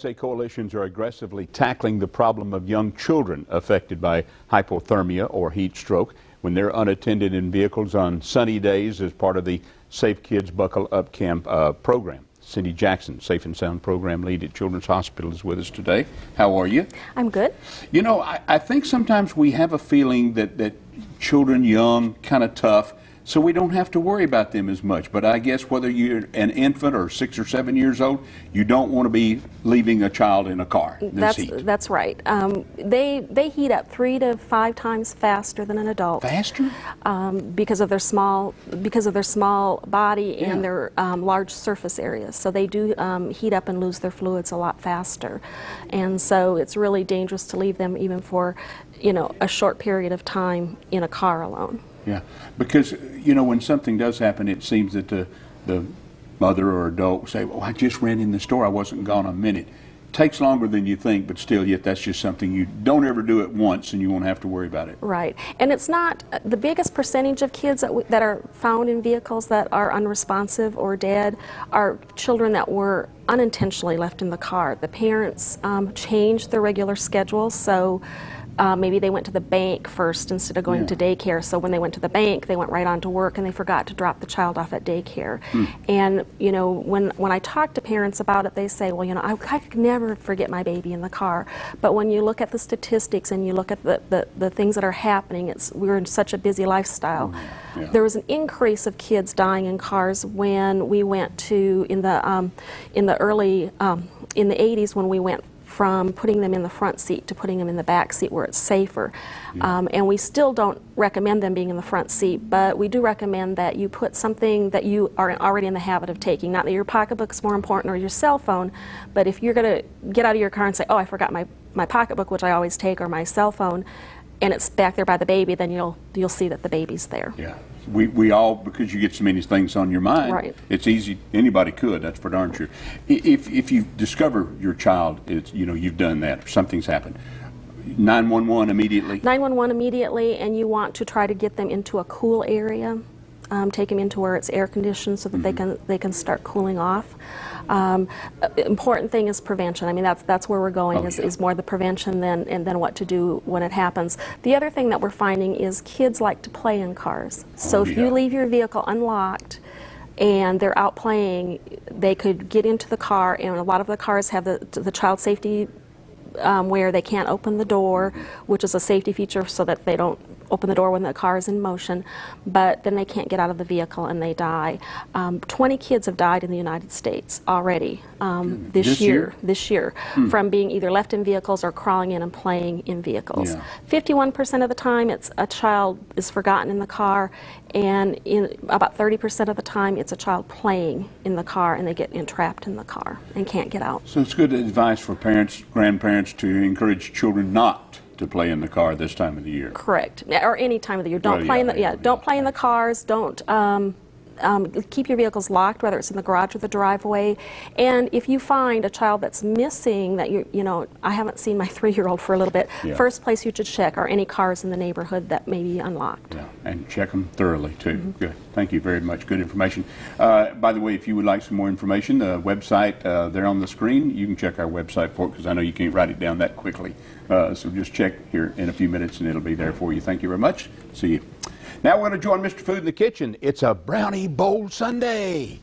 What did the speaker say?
USA coalitions are aggressively tackling the problem of young children affected by hypothermia or heat stroke when they're unattended in vehicles on sunny days as part of the Safe Kids Buckle Up Camp program. Cindy Jackson, Safe and Sound Program Lead at Children's Hospital, is with us today. How are you? I'm good. You know, I think sometimes we have a feeling that children young, kind of tough, so we don't have to worry about them as much. But I guess whether you're an infant or 6 or 7 years old, you don't want to be leaving a child in a car in this heat. That's right. They heat up 3 to 5 times faster than an adult. Faster? Because of their small body and their large surface areas. So they do heat up and lose their fluids a lot faster, and so it's really dangerous to leave them even for, you know, a short period of time in a car alone. Yeah, because, you know, when something does happen, it seems that the mother or adult will say, well, I just ran in the store, I wasn't gone a minute. It takes longer than you think, but still, yet that's just something you don't ever do it once and you won't have to worry about it. Right, and it's not the biggest percentage of kids that are found in vehicles that are unresponsive or dead are children that were unintentionally left in the car. The parents changed their regular schedules, so maybe they went to the bank first instead of going to daycare. So when they went to the bank, they went right on to work and they forgot to drop the child off at daycare. And, you know, when I talk to parents about it, they say, well, you know, I could never forget my baby in the car. But when you look at the statistics and you look at the things that are happening, we're in such a busy lifestyle. There was an increase of kids dying in cars when we went to, in the 80s, when we went from putting them in the front seat to putting them in the back seat where it's safer. And we still don't recommend them being in the front seat, but we do recommend that you put something that you are already in the habit of taking. Not that your pocketbook's more important or your cell phone, but if you're going to get out of your car and say, oh, I forgot my pocketbook, which I always take, or my cell phone, and it's back there by the baby, then you'll see that the baby's there. Yeah. We all, because you get so many things on your mind, it's easy, anybody could, that's for darn sure. If you discover your child, you know, you've done that, or something's happened, 911 immediately? 911 immediately, and you want to try to get them into a cool area. Take them into where it's air conditioned so that they can start cooling off. Important thing is prevention. I mean, that's where we're going, is more the prevention than what to do when it happens. The other thing that we're finding is kids like to play in cars. So if you leave your vehicle unlocked and they're out playing, they could get into the car, and a lot of the cars have the child safety where they can't open the door, which is a safety feature so that they don't open the door when the car is in motion, but then they can't get out of the vehicle and they die. 20 kids have died in the United States already this year, from being either left in vehicles or crawling in and playing in vehicles. 51% of the time a child is forgotten in the car, and in about 30% of the time it's a child playing in the car and they get entrapped in the car and can't get out. So it's good advice for parents, grandparents, to encourage children not to play in the car this time of the year. Correct, or any time of the year. Don't play in the don't play in the cars. Don't keep your vehicles locked, whether it's in the garage or the driveway. And if you find a child that's missing, that you know, I haven't seen my 3-year-old for a little bit. First place you should check are any cars in the neighborhood that may be unlocked. And check them thoroughly too. Good. Thank you very much. Good information. By the way, if you would like some more information, the website there on the screen, you can check our website for it, because I know you can't write it down that quickly. So just check here in a few minutes and it'll be there for you. Thank you very much. See you. Now we're going to join Mr. Food in the Kitchen. It's a Brownie Bowl Sunday.